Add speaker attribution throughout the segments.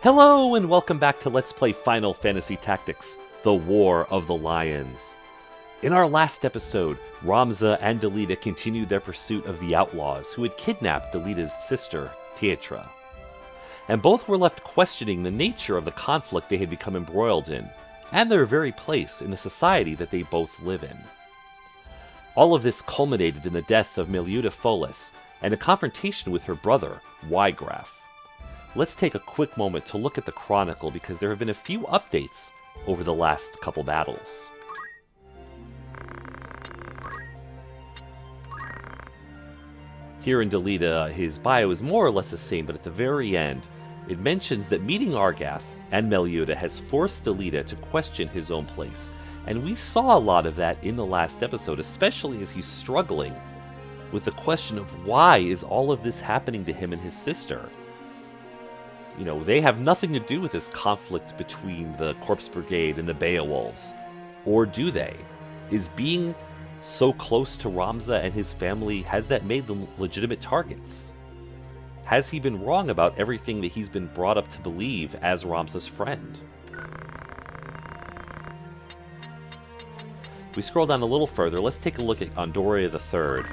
Speaker 1: Hello and welcome back to Let's Play Final Fantasy Tactics, The War of the Lions. In our last episode, Ramza and Delita continued their pursuit of the outlaws who had kidnapped Delita's sister, Teitra. And both were left questioning the nature of the conflict they had become embroiled in, and their very place in the society that they both live in. All of this culminated in the death of Melioda Folis and a confrontation with her brother, Ygraf. Let's take a quick moment to look at the Chronicle because there have been a few updates over the last couple battles. Here in Delita, his bio is more or less the same, but at the very end, it mentions that meeting Argath and Melioda has forced Delita to question his own place, and we saw a lot of that in the last episode, especially as he's struggling with the question of why is all of this happening to him and his sister. You know, they have nothing to do with this conflict between the Corpse Brigade and the Beowulfs. Or do they? Is being so close to Ramza and his family, has that made them legitimate targets? Has he been wrong about everything that he's been brought up to believe as Ramza's friend? If we scroll down a little further, let's take a look at Andoria III.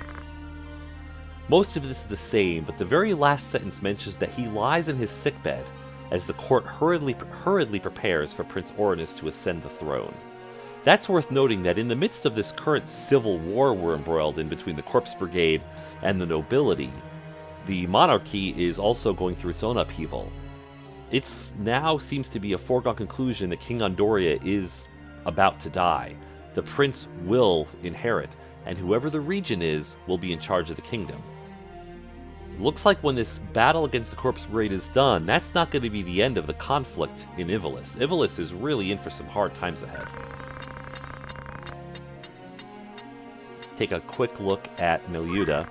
Speaker 1: Most of this is the same, but the very last sentence mentions that he lies in his sickbed as the court hurriedly prepares for Prince Orinus to ascend the throne. That's worth noting that in the midst of this current civil war we're embroiled in between the Corpse Brigade and the nobility, the monarchy is also going through its own upheaval. It now seems to be a foregone conclusion that King Andoria is about to die. The prince will inherit, and whoever the regent is will be in charge of the kingdom. Looks like when this battle against the Corpse Brigade is done, that's not going to be the end of the conflict in Ivalice. Ivalice is really in for some hard times ahead. Let's take a quick look at Melioda.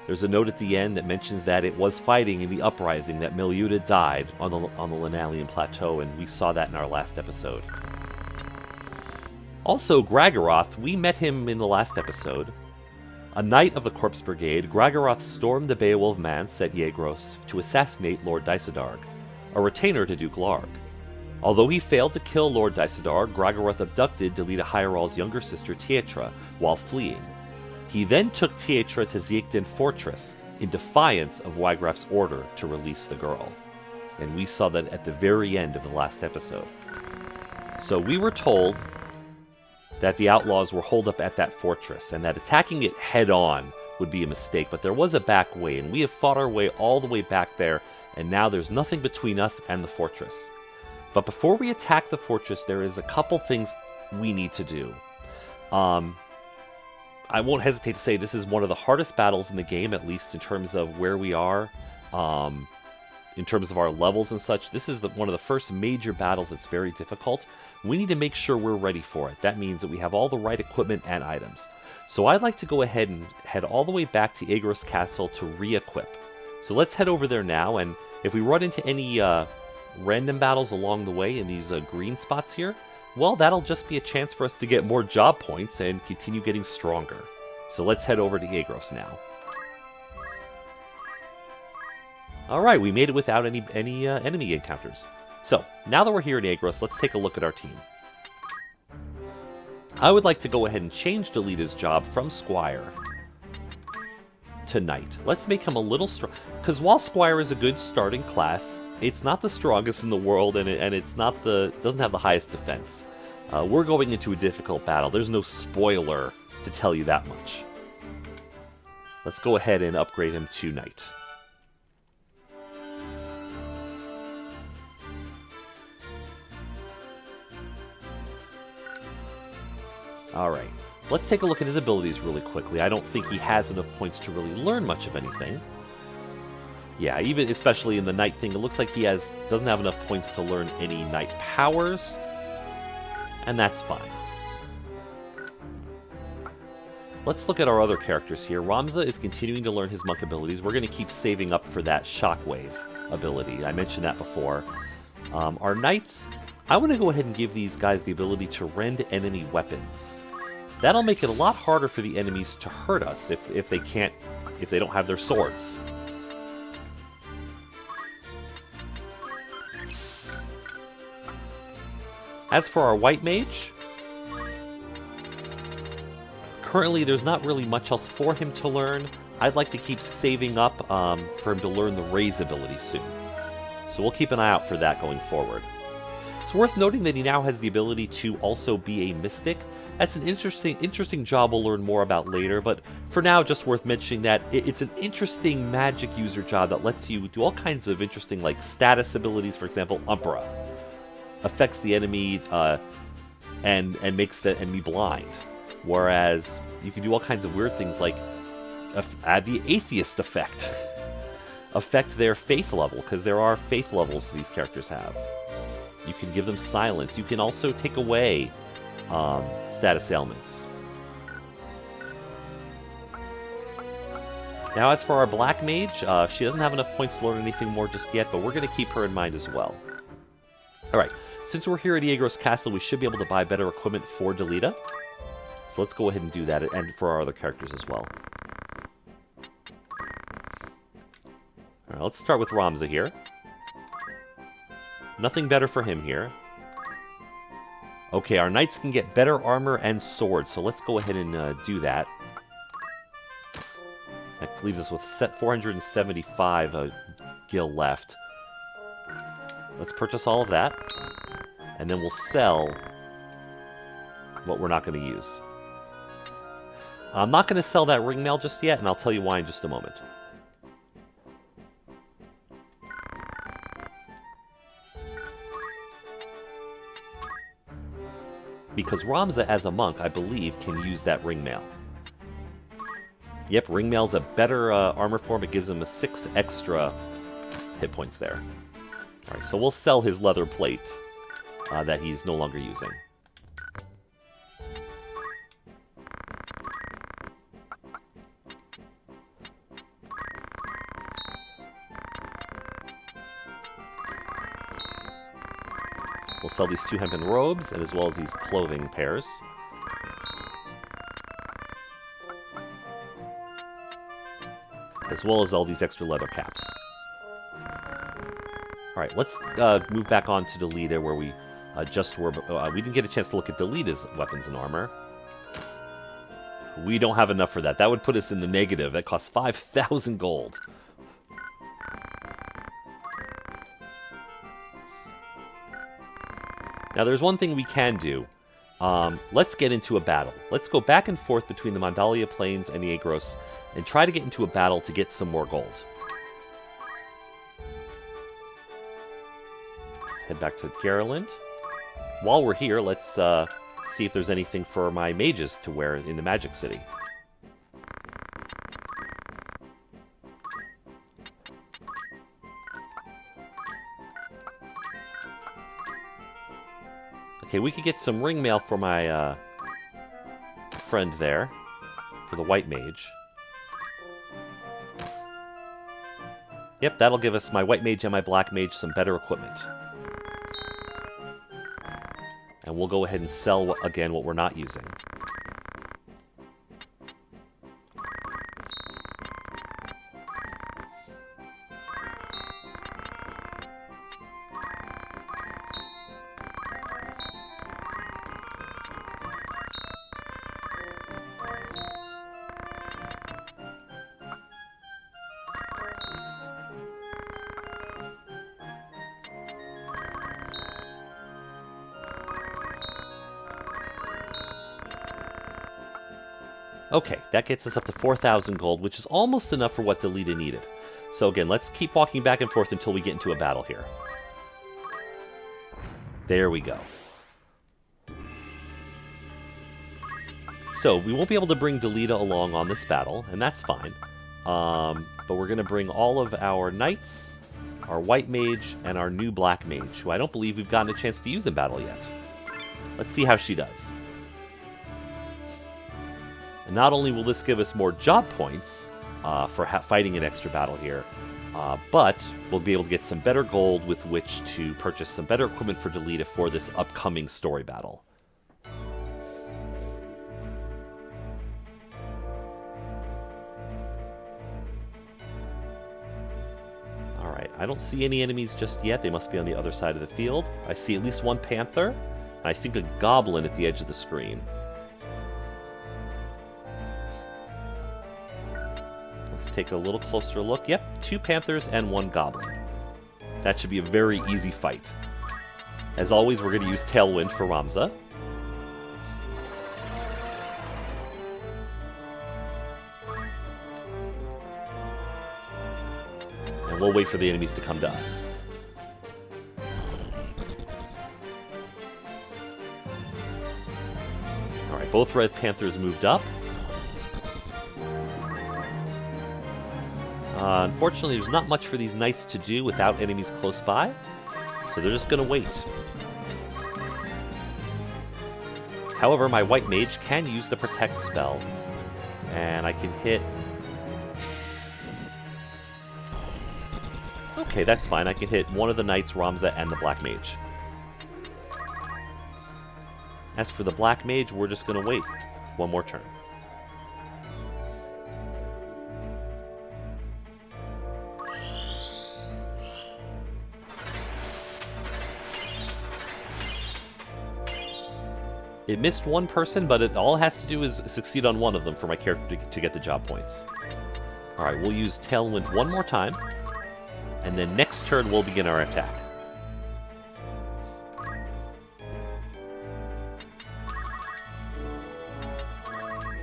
Speaker 1: There's a note at the end that mentions that it was fighting in the uprising that Melioda died on the Linalian Plateau, and we saw that in our last episode. Also, Gragaroth, we met him in the last episode. A knight of the Corpse Brigade, Gragaroth stormed the Beowulf Manse at Yegros to assassinate Lord Dysadarg, a retainer to Duke Larg. Although he failed to kill Lord Dysadarg, Gragaroth abducted Delita Hyral's younger sister Teitra while fleeing. He then took Teitra to Ziekden fortress in defiance of Ygraf's order to release the girl. And we saw that at the very end of the last episode. So we were told that the outlaws were holed up at that fortress, and that attacking it head-on would be a mistake, but there was a back way, and we have fought our way all the way back there, and now there's nothing between us and the fortress. But before we attack the fortress, there is a couple things we need to do. I won't hesitate to say this is one of the hardest battles in the game, at least in terms of where we are, in terms of our levels and such. This is one of the first major battles that's very difficult. We need to make sure we're ready for it. That means that we have all the right equipment and items. So I'd like to go ahead and head all the way back to Yegros Castle to re-equip. So let's head over there now, and if we run into any random battles along the way in these green spots here, well, that'll just be a chance for us to get more job points and continue getting stronger. So let's head over to Yegros now. Alright, we made it without any enemy encounters. So, now that we're here in Yegros, let's take a look at our team. I would like to go ahead and change Delita's job from Squire to Knight. Let's make him a little strong, because while Squire is a good starting class, it's not the strongest in the world, and it's not doesn't have the highest defense. We're going into a difficult battle. There's no spoiler to tell you that much. Let's go ahead and upgrade him to Knight. Alright, let's take a look at his abilities really quickly. I don't think he has enough points to really learn much of anything. Yeah, even especially in the Knight thing, it looks like he doesn't have enough points to learn any Knight powers, and that's fine. Let's look at our other characters here. Ramza is continuing to learn his monk abilities. We're going to keep saving up for that Shockwave ability. I mentioned that before. Our Knights, I want to go ahead and give these guys the ability to rend enemy weapons. That'll make it a lot harder for the enemies to hurt us if they don't have their swords. As for our white mage, currently there's not really much else for him to learn. I'd like to keep saving up for him to learn the raise ability soon. So we'll keep an eye out for that going forward. It's worth noting that he now has the ability to also be a mystic. That's an interesting job we'll learn more about later, but for now, just worth mentioning that it's an interesting magic user job that lets you do all kinds of interesting, like, status abilities. For example, Umbra affects the enemy and makes the enemy blind. Whereas you can do all kinds of weird things like add the Atheist effect. Affect their faith level, because there are faith levels these characters have. You can give them silence. You can also take away status ailments. Now, as for our black mage, she doesn't have enough points to learn anything more just yet, but we're going to keep her in mind as well. Alright, since we're here at Iegros Castle, we should be able to buy better equipment for Delita. So let's go ahead and do that, and for our other characters as well. Alright, let's start with Ramza here. Nothing better for him here. Okay, our knights can get better armor and swords, so let's go ahead and do that. That leaves us with 475 gil left. Let's purchase all of that, and then we'll sell what we're not going to use. I'm not going to sell that ring mail just yet, and I'll tell you why in just a moment. Because Ramza, as a monk, I believe, can use that ring mail. Yep, ring mail's a better armor form. It gives him 6 extra hit points there. Alright, so we'll sell his leather plate that he's no longer using. We'll sell these 2 hempen robes, and as well as these clothing pairs. As well as all these extra leather caps. Alright, let's move back on to Delita, where we just were... we didn't get a chance to look at Delita's weapons and armor. We don't have enough for that. That would put us in the negative. That costs 5,000 gold. Now, there's one thing we can do. Let's get into a battle. Let's go back and forth between the Mandalia Plains and the Iegros and try to get into a battle to get some more gold. Let's head back to Garland. While we're here, let's see if there's anything for my mages to wear in the Magic City. Okay, we could get some ring mail for my friend there, for the white mage. Yep, that'll give us my white mage and my black mage some better equipment. And we'll go ahead and sell, again, what we're not using. Okay, that gets us up to 4,000 gold, which is almost enough for what Delita needed. So again, let's keep walking back and forth until we get into a battle here. There we go. So, we won't be able to bring Delita along on this battle, and that's fine. But we're going to bring all of our knights, our white mage, and our new black mage, who I don't believe we've gotten a chance to use in battle yet. Let's see how she does. And not only will this give us more job points for fighting an extra battle here, but we'll be able to get some better gold with which to purchase some better equipment for Delita for this upcoming story battle. Alright, I don't see any enemies just yet. They must be on the other side of the field. I see at least one panther I think a goblin at the edge of the screen. Let's take a little closer look. Yep, 2 panthers and 1 goblin. That should be a very easy fight. As always, we're going to use Tailwind for Ramza. And we'll wait for the enemies to come to us. Alright, both red panthers moved up. Unfortunately, there's not much for these knights to do without enemies close by, so they're just going to wait. However, my white mage can use the protect spell, and I can hit... Okay, that's fine. I can hit one of the knights, Ramza, and the black mage. As for the black mage, we're just going to wait one more turn. It missed one person, but it all it has to do is succeed on one of them for my character to get the job points. Alright, we'll use Tailwind one more time, and then next turn we'll begin our attack.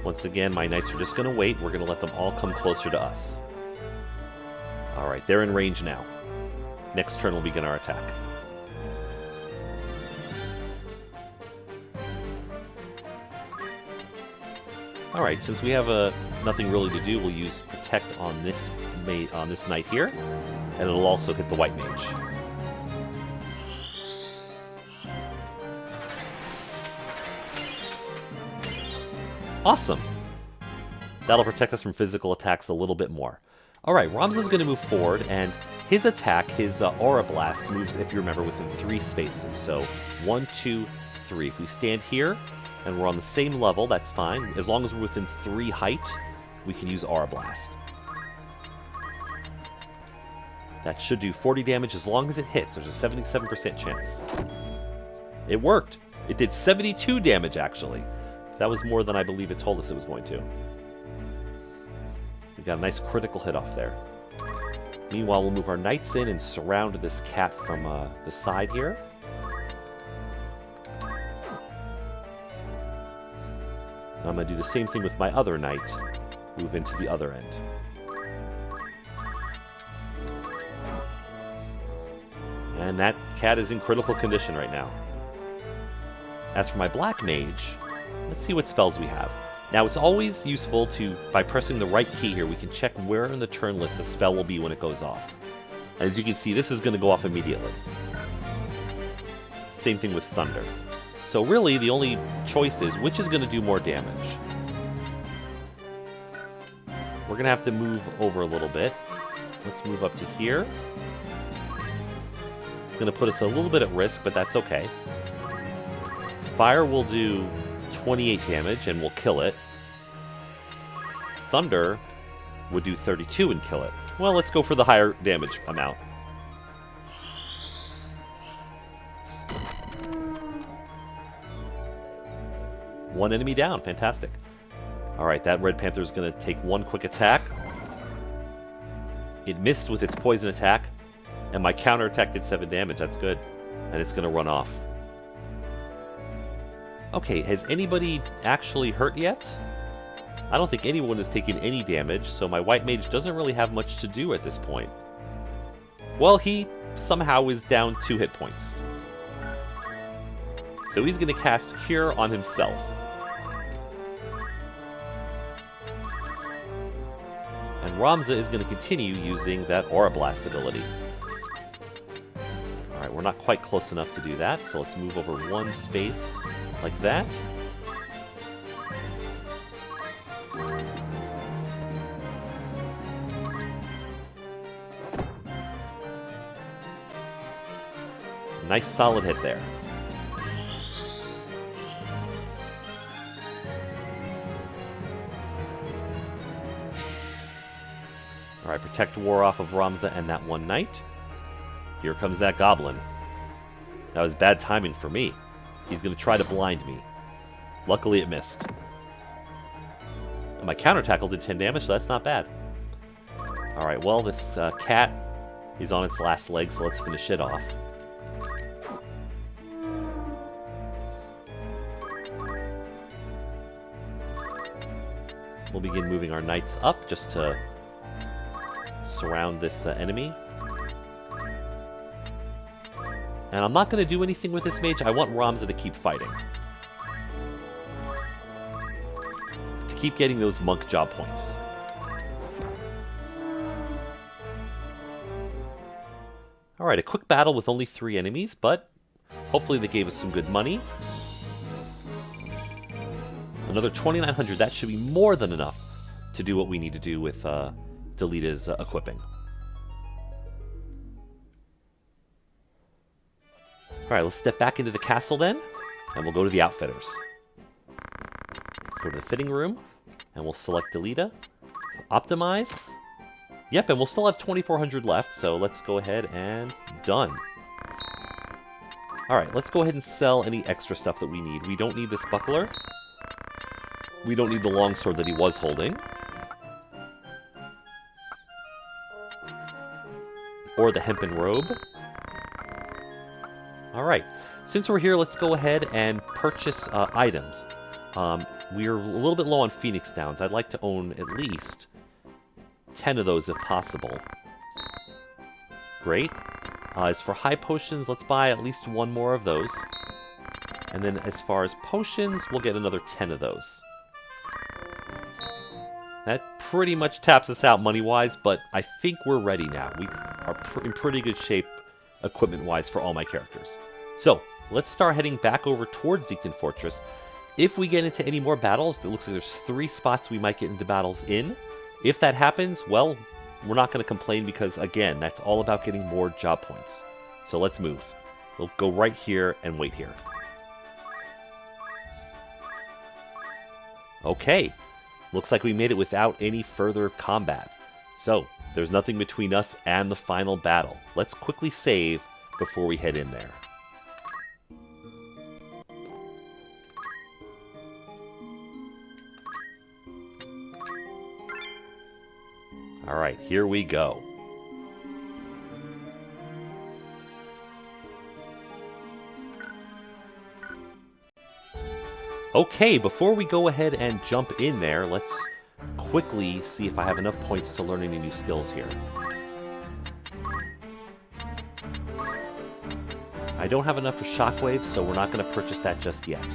Speaker 1: Once again, my knights are just going to wait. We're going to let them all come closer to us. Alright, they're in range now. Next turn we'll begin our attack. Alright, since we have nothing really to do, we'll use Protect on this knight here, and it'll also hit the white mage. Awesome! That'll protect us from physical attacks a little bit more. Alright, Ramza's going to move forward, and his attack, his Aura Blast, moves, if you remember, within 3 spaces. So, 1, 2, 3. If we stand here, and we're on the same level, that's fine. As long as we're within 3 height, we can use Aura Blast. That should do 40 damage as long as it hits. There's a 77% chance. It worked! It did 72 damage, actually. That was more than I believe it told us it was going to. We got a nice critical hit off there. Meanwhile, we'll move our knights in and surround this cat from the side here. I'm going to do the same thing with my other knight. Move into the other end. And that cat is in critical condition right now. As for my black mage, let's see what spells we have. Now, it's always useful to, by pressing the right key here, we can check where in the turn list the spell will be when it goes off. As you can see, this is going to go off immediately. Same thing with Thunder. So really, the only choice is which is going to do more damage. We're going to have to move over a little bit. Let's move up to here. It's going to put us a little bit at risk, but that's okay. Fire will do 28 damage and we'll kill it. Thunder would do 32 and kill it. Well, let's go for the higher damage amount. One enemy down. Fantastic. Alright, that Red Panther is going to take one quick attack. It missed with its poison attack, and my counterattack did 7 damage. That's good. And it's going to run off. Okay, has anybody actually hurt yet? I don't think anyone has taken any damage, so my white mage doesn't really have much to do at this point. Well, he somehow is down 2 hit points. So he's going to cast Cure on himself. And Ramza is going to continue using that Aura Blast ability. Alright, we're not quite close enough to do that, so let's move over 1 space like that. Nice solid hit there. Alright, Protect wore off of Ramza and that one knight. Here comes that goblin. That was bad timing for me. He's going to try to blind me. Luckily, it missed. And my counter tackle did 10 damage, so that's not bad. Alright, well, this cat is on its last leg, so let's finish it off. We'll begin moving our knights up just to surround this enemy. And I'm not going to do anything with this mage. I want Ramza to keep fighting. To keep getting those monk job points. Alright, a quick battle with only 3 enemies, but hopefully they gave us some good money. Another 2,900, that should be more than enough to do what we need to do with Delita's equipping. Alright, let's step back into the castle then, and we'll go to the outfitters. Let's go to the fitting room, and we'll select Delita. Optimize. Yep, and we'll still have 2,400 left, so let's go ahead and done. Alright, let's go ahead and sell any extra stuff that we need. We don't need this buckler. We don't need the longsword that he was holding. Or the hempen robe. Alright, since we're here, let's go ahead and purchase items. We're a little bit low on Phoenix Downs. I'd like to own at least 10 of those if possible. Great. As for high potions, let's buy at least 1 more of those. And then as far as potions, we'll get another 10 of those. That pretty much taps us out money-wise, but I think we're ready now. We are in pretty good shape equipment-wise for all my characters. So, let's start heading back over towards Ziekden Fortress. If we get into any more battles, it looks like there's 3 spots we might get into battles in. If that happens, well, we're not going to complain because, again, that's all about getting more job points. So let's move. We'll go right here and wait here. Okay. Looks like we made it without any further combat. So, there's nothing between us and the final battle. Let's quickly save before we head in there. Alright, here we go. Okay, before we go ahead and jump in there, let's quickly see if I have enough points to learn any new skills here. I don't have enough for Shockwave, so we're not going to purchase that just yet.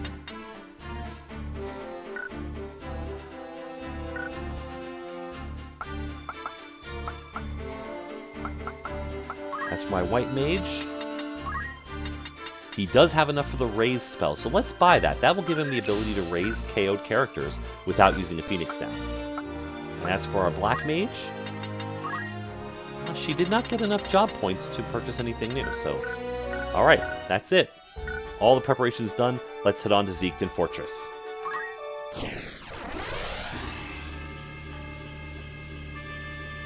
Speaker 1: As for my White Mage, he does have enough for the raise spell, so let's buy that. That will give him the ability to raise KO'd characters without using a Phoenix Down. And as for our Black Mage, she did not get enough job points to purchase anything new, so... Alright, that's it. All the preparations done, let's head on to Ziekden Fortress.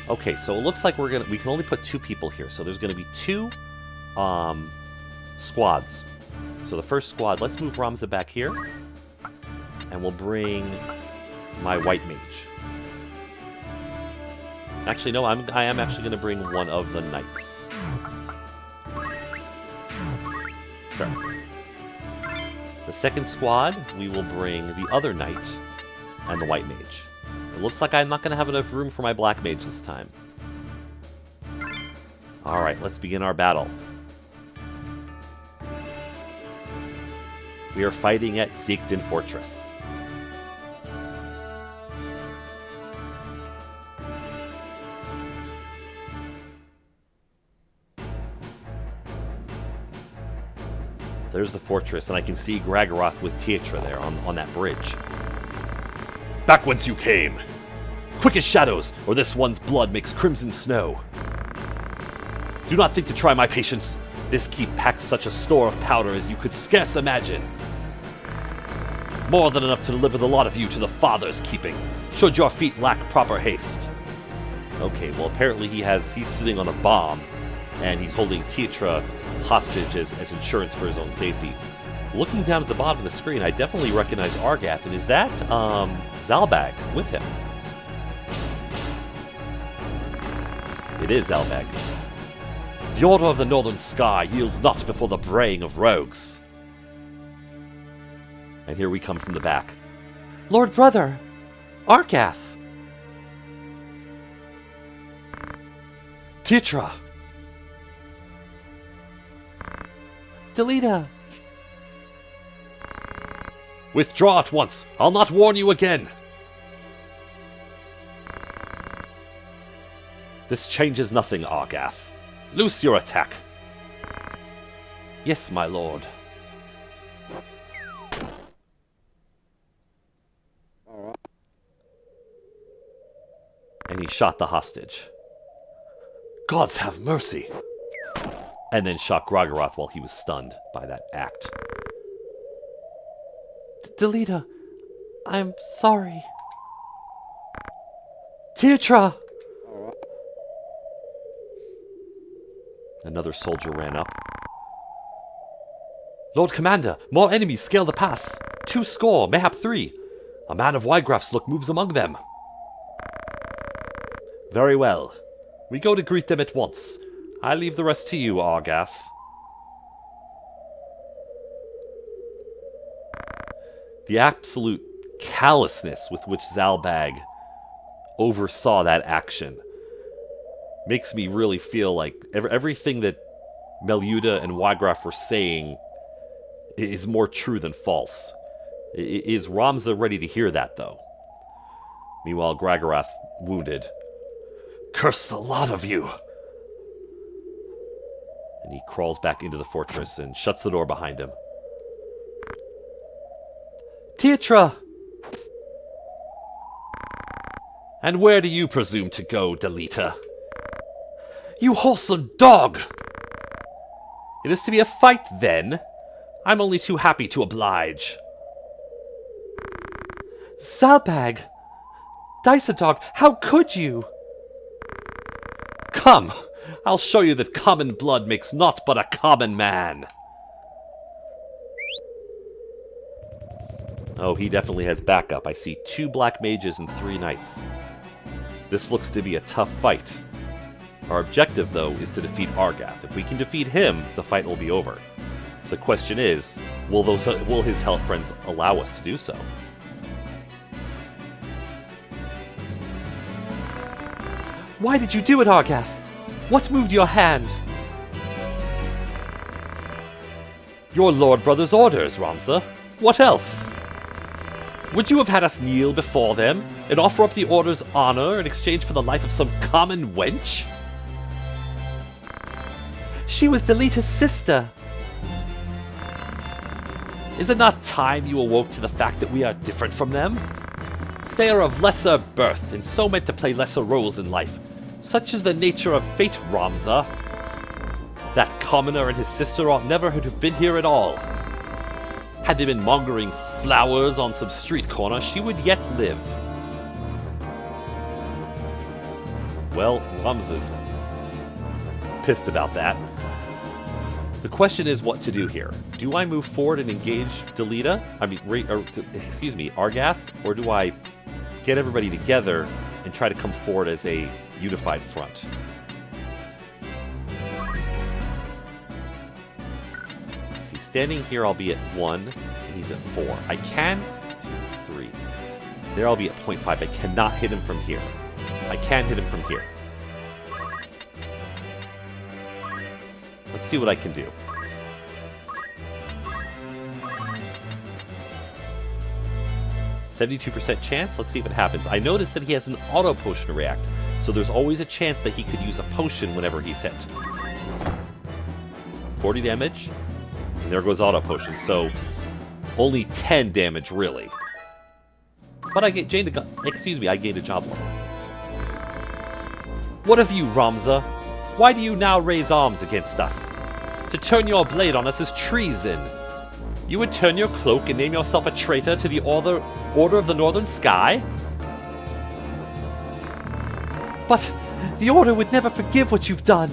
Speaker 1: Okay, so it looks like we can only put 2 people here, so there's gonna be 2 squads. So the first squad, let's move Ramza back here, and we'll bring my White Mage. Actually, no, I am actually going to bring one of the knights. Sure. The second squad, we will bring the other knight and the White Mage. It looks like I'm not going to have enough room for my Black Mage this time. Alright, let's begin our battle. We are fighting at Ziekden Fortress. There's the fortress, and I can see Graggoroth with Teitra there on that bridge. Back whence you came! Quick as shadows, or this one's blood makes crimson snow. Do not think to try my patience. This keep packs such a store of powder as you could scarce imagine. More than enough to deliver the lot of you to the Father's keeping, should your feet lack proper haste. Okay, well apparently he's sitting on a bomb, and he's holding Teitra hostage as insurance for his own safety. looking down at the bottom of the screen, I definitely recognize Argath, and is that, Zalbag with him? It is Zalbag. The Order of the Northern Sky yields not before the braying of rogues. And here we come from the back. Lord Brother! Argath! Teitra! Delita! Withdraw at once! I'll not warn you again! This changes nothing, Argath. Loose your attack. Yes, my lord. And he shot the hostage. Gods have mercy! And then shot Gragaroth while he was stunned by that act. Delita, I'm sorry. Teitra! Another soldier ran up. Lord Commander, more enemies scale the pass. 2 score, mayhap 3. A man of Wygraf's look moves among them. Very well. We go to greet them at once. I leave the rest to you, Argath. The absolute callousness with which Zalbag oversaw that action makes me really feel like everything that Meluda and Wygraf were saying is more true than false. Is Ramza ready to hear that, though? Meanwhile, Gragaroth, wounded. Curse the lot of you! And he crawls back into the fortress and shuts the door behind him. Teitra! And where do you presume to go, Delita? You wholesome dog! It is to be a fight, then? I'm only too happy to oblige. Zalbag! Dog, how could you? Come, I'll show you that common blood makes naught but a common man. Oh, he definitely has backup. I see 2 black mages and 3 knights. This looks to be a tough fight. Our objective, though, is to defeat Argath. If we can defeat him, the fight will be over. The question is, will his hell friends allow us to do so? Why did you do it, Argath? What moved your hand? Your lord brother's orders, Ramza. What else? Would you have had us kneel before them and offer up the order's honor in exchange for the life of some common wench? She was Delita's sister. Is it not time you awoke to the fact that we are different from them? They are of lesser birth and so meant to play lesser roles in life. Such is the nature of fate, Ramza. That commoner and his sister ought never to have been here at all. Had they been mongering flowers on some street corner, she would yet live. Well, Ramza's pissed about that. The question is what to do here. Do I move forward and engage Delita? Argath? Or do I get everybody together and try to come forward as a unified front? Let's see, standing here I'll be at 1, and he's at 4. I can, 2, 3. There I'll be at 0.5. I cannot hit him from here. I can hit him from here. Let's see what I can do. %72% chance? Let's see if it happens. I noticed that he has an auto potion to react, so there's always a chance that he could use a potion whenever he's hit. 40 damage, and there goes auto potion, so only 10 damage, really. But I gained a job level. What of you, Ramza? Why do you now raise arms against us? To turn your blade on us is treason. You would turn your cloak and name yourself a traitor to the Order of the Northern Sky? But the Order would never forgive what you've done.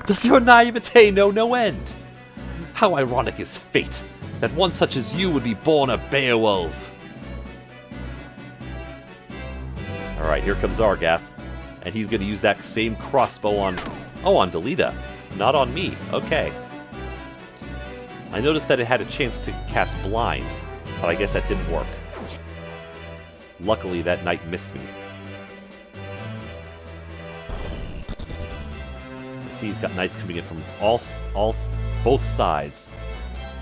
Speaker 1: Does your naivete know no end? How ironic is fate, that one such as you would be born a Beowulf. Alright, here comes Argath. And he's going to use that same crossbow on... Oh, on Delita. Not on me. Okay. I noticed that it had a chance to cast Blind, but I guess that didn't work. Luckily, that knight missed me. See, he's got knights coming in from both sides.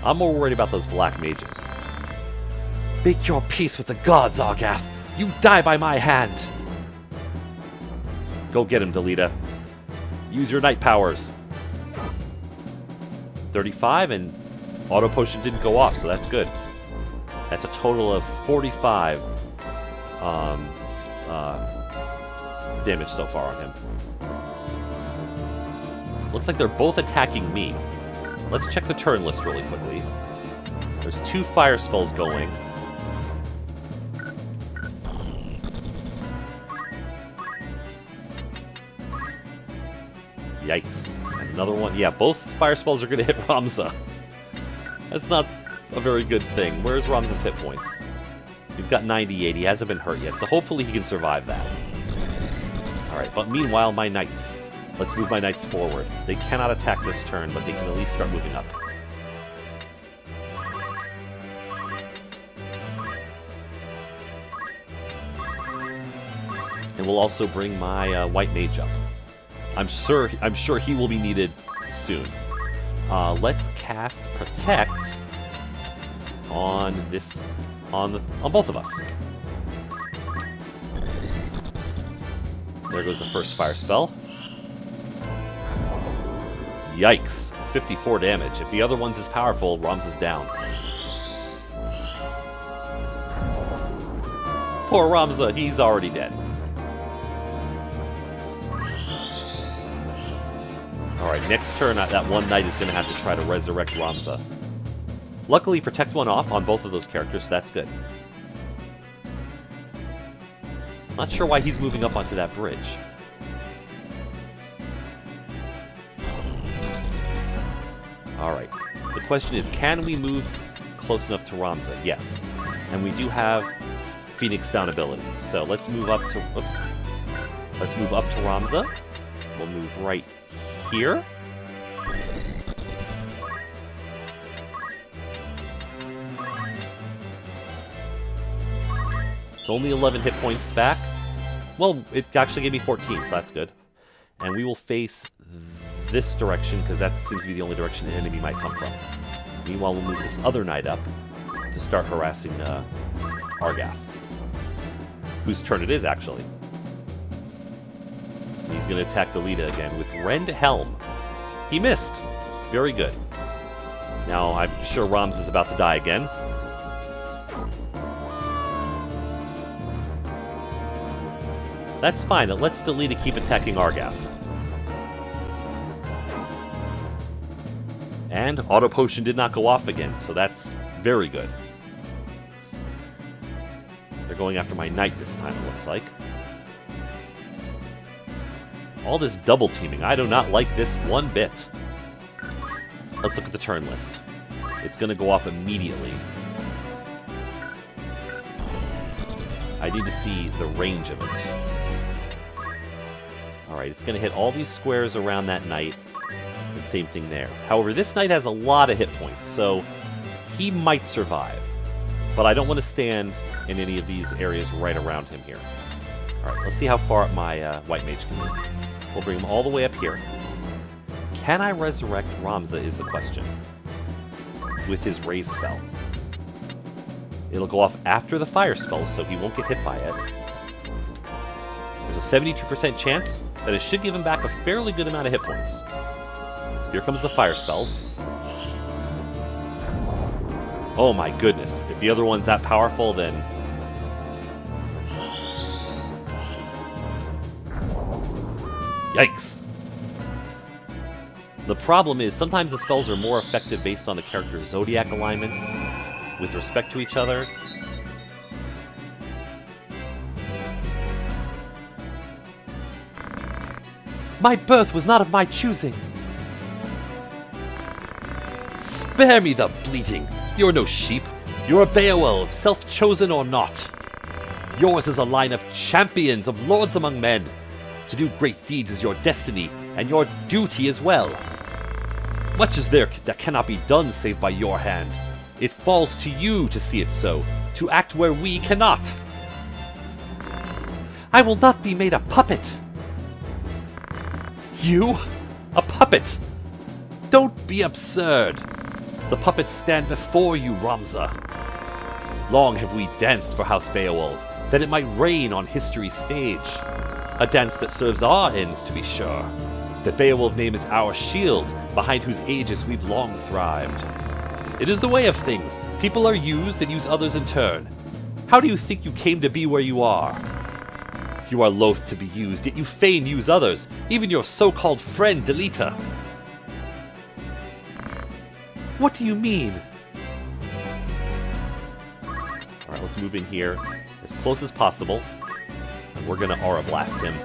Speaker 1: I'm more worried about those black mages. Make your peace with the gods, Argath. You die by my hand. Go get him, Delita. Use your knight powers. 35, and auto potion didn't go off, so that's good. That's a total of 45 damage so far on him. Looks like they're both attacking me. Let's check the turn list really quickly. There's 2 fire spells going. Yikes. Another one. Yeah, both fire spells are going to hit Ramza. That's not a very good thing. Where's Ramza's hit points? He's got 98. He hasn't been hurt yet, so hopefully he can survive that. Alright, but meanwhile, my knights. Let's move my knights forward. They cannot attack this turn, but they can at least start moving up. And we'll also bring my white mage up. I'm sure he will be needed soon. Let's cast Protect on both of us. There goes the first fire spell. Yikes! 54 damage. If the other one's as powerful, Ramza's down. Poor Ramza, he's already dead. Alright, next turn, that one knight is going to have to try to resurrect Ramza. Luckily, Protect one off on both of those characters, so that's good. Not sure why he's moving up onto that bridge. Alright, the question is, can we move close enough to Ramza? Yes. And we do have Phoenix down ability. So let's move up to... Oops. Let's move up to Ramza. We'll move right here. It's only 11 hit points back. Well, it actually gave me 14, so that's good. And we will face this direction, because that seems to be the only direction an enemy might come from. Meanwhile, we'll move this other knight up to start harassing Argath. Whose turn it is, actually. He's going to attack Delita again with Rend Helm. He missed. Very good. Now, I'm sure Ramza is about to die again. That's fine. It lets Delita keep attacking Argath. And Auto Potion did not go off again, so that's very good. They're going after my knight this time, it looks like. All this double teaming, I do not like this one bit. Let's look at the turn list. It's going to go off immediately. I need to see the range of it. Alright, it's going to hit all these squares around that knight. And same thing there. However, this knight has a lot of hit points, so he might survive. But I don't want to stand in any of these areas right around him here. Alright, let's see how far my white mage can move. We'll bring him all the way up here. Can I resurrect Ramza is the question. With his raise spell. It'll go off after the fire spell, so he won't get hit by it. There's a 72% chance that it should give him back a fairly good amount of hit points. Here comes the fire spells. Oh my goodness. If the other one's that powerful, then... Yikes! The problem is, sometimes the spells are more effective based on the character's zodiac alignments with respect to each other. My birth was not of my choosing. Spare me the bleating. You're no sheep. You're a Beowulf, self-chosen or not. Yours is a line of champions, of lords among men. To do great deeds is your destiny, and your duty as well. Much is there that cannot be done save by your hand. It falls to you to see it so, to act where we cannot. I will not be made a puppet. You? A puppet? Don't be absurd. The puppets stand before you, Ramza. Long have we danced for House Beowulf, that it might reign on history's stage. A dance that serves our ends, to be sure. The Beowulf name is our shield, behind whose aegis we've long thrived. It is the way of things. People are used and use others in turn. How do you think you came to be where you are? You are loath to be used, yet you fain use others, even your so-called friend Delita. What do you mean? Alright, let's move in here as close as possible. And we're gonna Aura Blast him.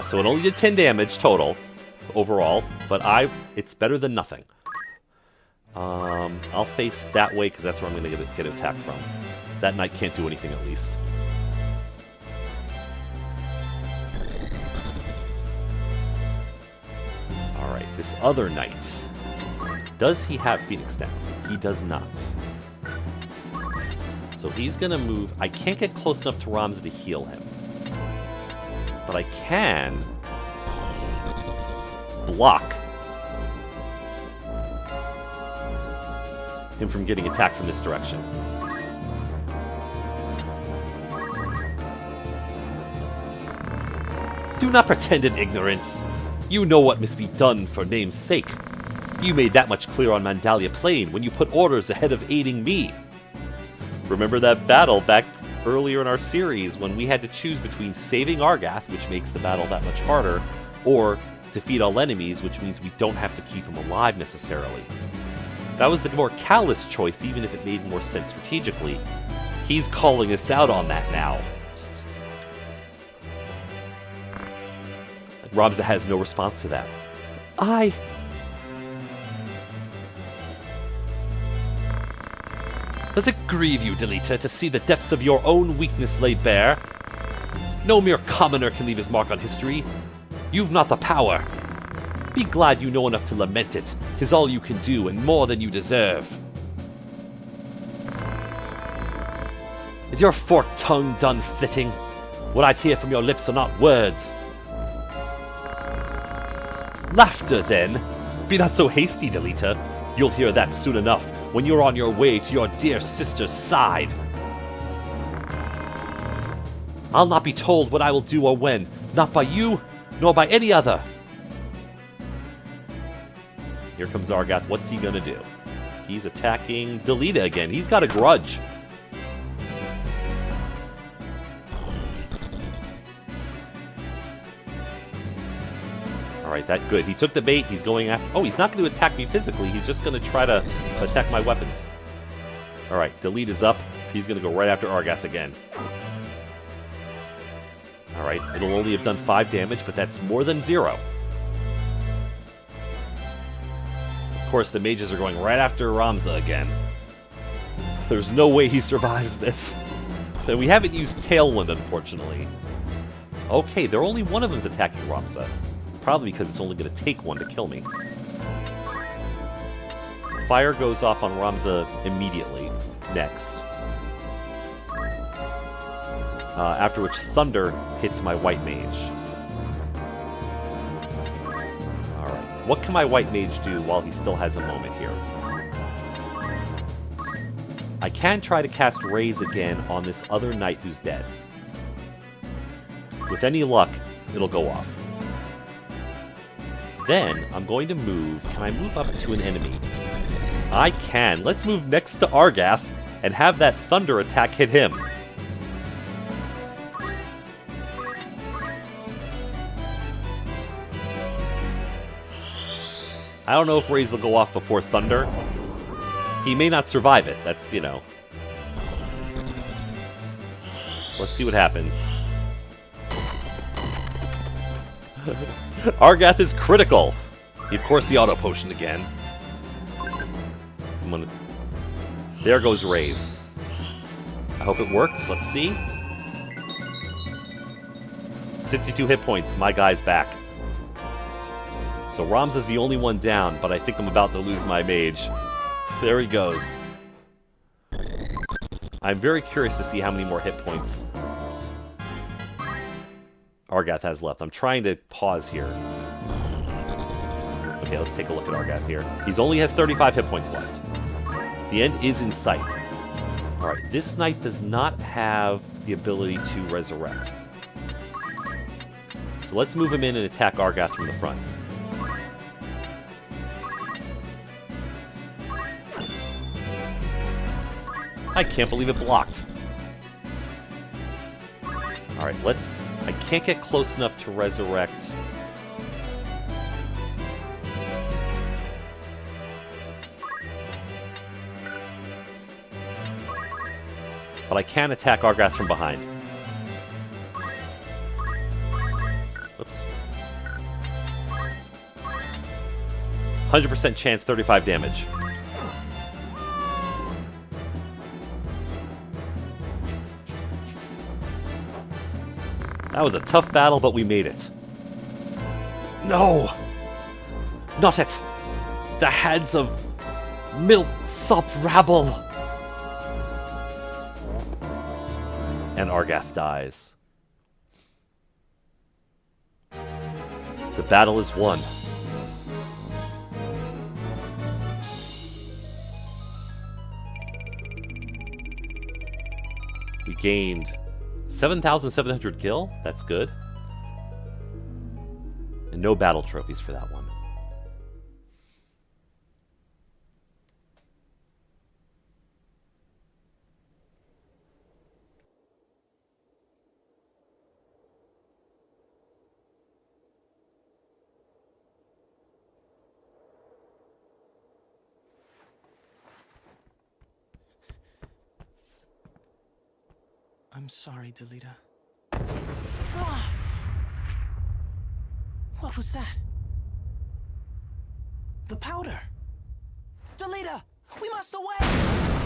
Speaker 1: So it only did 10 damage total, overall, but it's better than nothing. I'll face that way, because that's where I'm gonna get attacked from. That knight can't do anything, at least. Alright, this other knight. Does he have Phoenix down? He does not. So he's gonna move. I can't get close enough to Ramza to heal him. But I can block him from getting attacked from this direction. Do not pretend in ignorance. You know what must be done for name's sake. You made that much clear on Mandalia Plain when you put orders ahead of aiding me. Remember that battle back earlier in our series when we had to choose between saving Argath, which makes the battle that much harder, or defeat all enemies, which means we don't have to keep him alive necessarily. That was the more callous choice, even if it made more sense strategically. He's calling us out on that now. Ramza has no response to that. Does it grieve you, Delita, to see the depths of your own weakness laid bare? No mere commoner can leave his mark on history. You've not the power. Be glad you know enough to lament it. 'Tis all you can do, and more than you deserve. Is your forked tongue done flitting? What I'd hear from your lips are not words. Laughter, then. Be not so hasty, Delita. You'll hear that soon enough, when you're on your way to your dear sister's side. I'll not be told what I will do or when, not by you, nor by any other. Here comes Argath. What's he gonna do? He's attacking Delita again. He's got a grudge. Alright, that good. He took the bait. He's going after... Oh, he's not going to attack me physically. He's just going to try to attack my weapons. Alright, Delete is up. He's going to go right after Argath again. Alright, it'll only have done 5 damage, but that's more than 0. Of course, the mages are going right after Ramza again. There's no way he survives this. We haven't used Tailwind, unfortunately. Okay, there only one of them's attacking Ramza. Probably because it's only going to take one to kill me. Fire goes off on Ramza immediately. Next. After which Thunder hits my White Mage. Alright. What can my White Mage do while he still has a moment here? I can try to cast Raise again on this other knight who's dead. With any luck, it'll go off. Then, I'm going to move... Can I move up to an enemy? I can. Let's move next to Argath and have that Thunder attack hit him. I don't know if Raise will go off before Thunder. He may not survive it. That's, you know... Let's see what happens. Argath is critical! Of course, the auto potion again. There goes Raise. I hope it works. Let's see. 62 hit points. My guy's back. So Ramza's the only one down, but I think I'm about to lose my mage. There he goes. I'm very curious to see how many more hit points Argath has left. I'm trying to pause here. Okay, let's take a look at Argath here. He only has 35 hit points left. The end is in sight. Alright, this knight does not have the ability to resurrect. So let's move him in and attack Argath from the front. I can't believe it blocked. Alright, let's... I can't get close enough to resurrect. But I can attack Argath from behind. Oops. 100% chance, 35 damage. That was a tough battle, but we made it. No! Not at the hands of milksop rabble! And Argath dies. The battle is won. We gained 7,700 gil. That's good. And no battle trophies for that one.
Speaker 2: I'm sorry, Delita. Ah! What was that? The powder! Delita! We must away!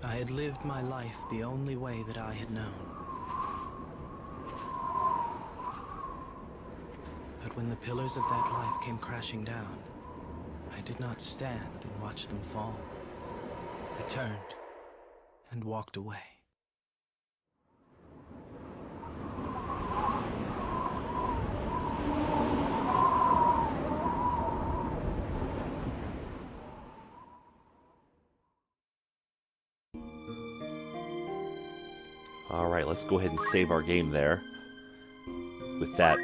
Speaker 2: I had lived my life the only way that I had known. But when the pillars of that life came crashing down, I did not stand and watch them fall. I turned and walked away.
Speaker 1: Alright, let's go ahead and save our game there. With that.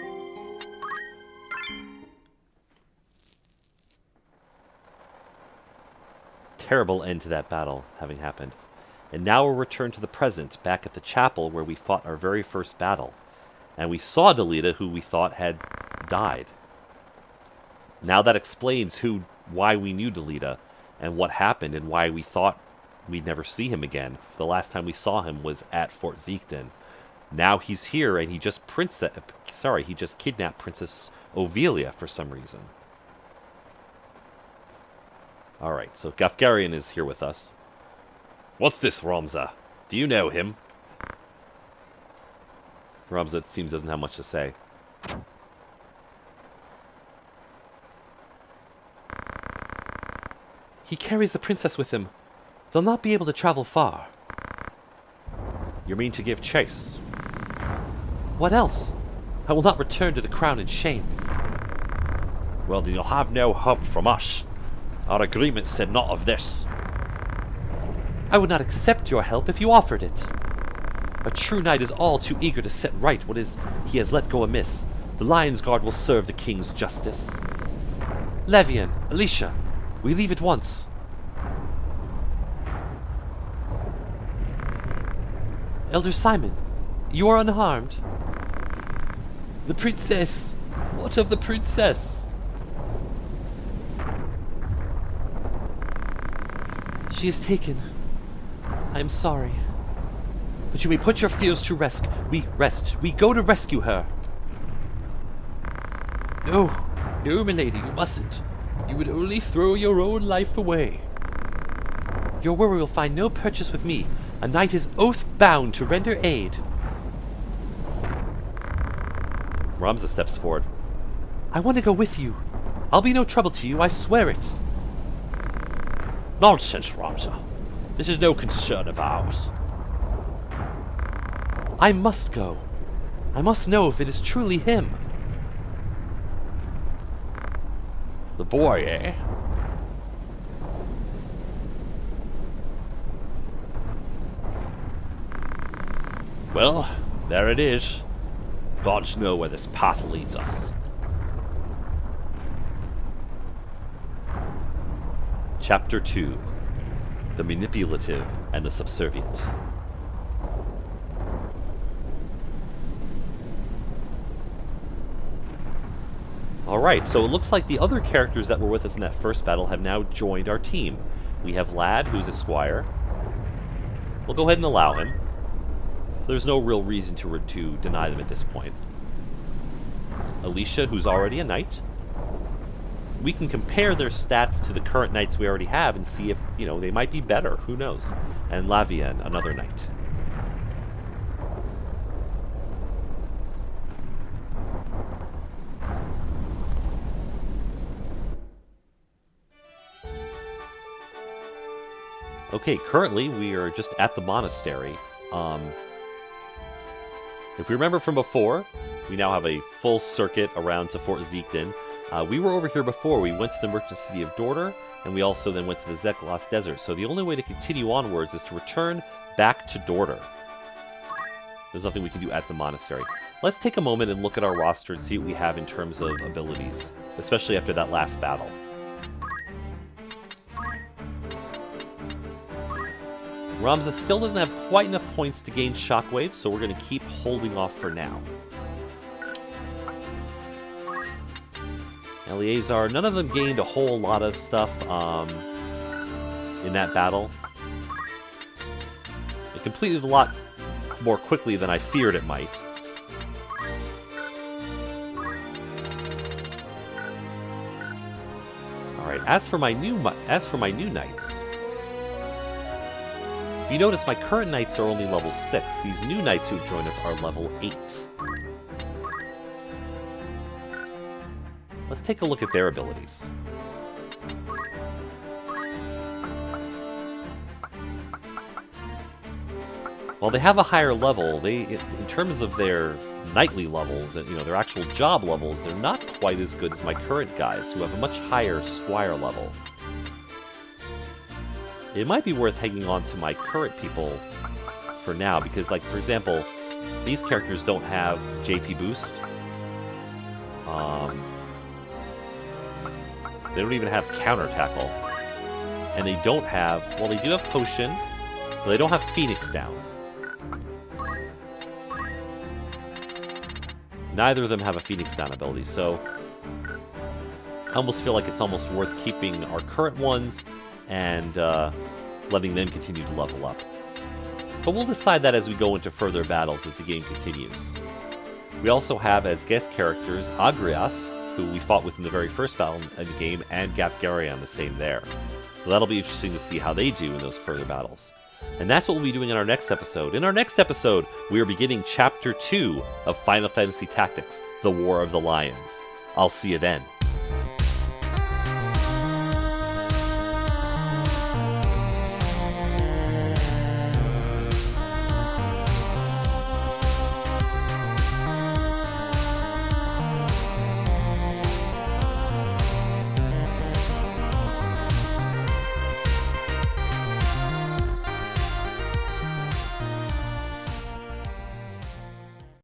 Speaker 1: Terrible end to that battle having happened. And now we'll return to the present, back at the chapel where we fought our very first battle. And we saw Delita, who we thought had died. Now that explains why we knew Delita, and what happened, and why we thought we'd never see him again. The last time we saw him was at Fort Ziekden. Now he's here, and he just kidnapped Princess Ovelia for some reason. Alright, so Gafgarian is here with us. What's this, Ramza? Do you know him? Ramza, it seems, doesn't have much to say. He carries the princess with him. They'll not be able to travel far. You mean to give chase? What else? I will not return to the crown in shame. Well, then you'll have no help from us. Our agreement said naught of this. I would not accept your help if you offered it. A true knight is all too eager to set right what is he has let go amiss. The Lion's Guard will serve the king's justice. Levian, Alicia, we leave at once. Elder Simon, you are unharmed. The princess! What of the princess? She is taken. I am sorry. But you may put your fears to rest. We go to rescue her. No, milady, you mustn't. You would only throw your own life away. Your worry will find no purchase with me. A knight is oath-bound to render aid. Ramza steps forward. I want to go with you. I'll be no trouble to you, I swear it. Nonsense, Ramza. This is no concern of ours. I must go. I must know if it is truly him. The boy, eh? Well, there it is. Gods know where this path leads us. Chapter 2. The Manipulative and the Subservient. Alright, so it looks like the other characters that were with us in that first battle have now joined our team. We have Lad, who's a squire. We'll go ahead and allow him. There's no real reason to deny them at this point. Alicia, who's already a knight. We can compare their stats to the current knights we already have and see if, they might be better. Who knows? And Lavienne, another knight. Okay, currently we are just at the monastery. If we remember from before, we now have a full circuit around to Fort Ziekden. We were over here before. We went to the merchant city of Dorder, and we also then went to the Zeklas Desert. So the only way to continue onwards is to return back to Dorder. There's nothing we can do at the monastery. Let's take a moment and look at our roster and see what we have in terms of abilities, especially after that last battle. Ramza still doesn't have quite enough points to gain Shockwave, so we're going to keep holding off for now. Eleazar, none of them gained a whole lot of stuff in that battle. It completed a lot more quickly than I feared it might. Alright, as for my new knights... If you notice, my current knights are only level 6. These new knights who join us are level 8. Let's take a look at their abilities. While they have a higher level, in terms of their knightly levels, and their actual job levels, they're not quite as good as my current guys, who have a much higher squire level. It might be worth hanging on to my current people for now, because, for example, these characters don't have JP boost. They don't even have counter tackle. And they don't have, well, they do have potion, but they don't have Phoenix down. Neither of them have a Phoenix down ability, so I almost feel like it's almost worth keeping our current ones and letting them continue to level up. But we'll decide that as we go into further battles as the game continues. We also have as guest characters Agrias, who we fought with in the very first battle in the game, and Gafgarion, the same there. So that'll be interesting to see how they do in those further battles. And that's what we'll be doing in our next episode. In our next episode, we are beginning Chapter 2 of Final Fantasy Tactics, The War of the Lions. I'll see you then.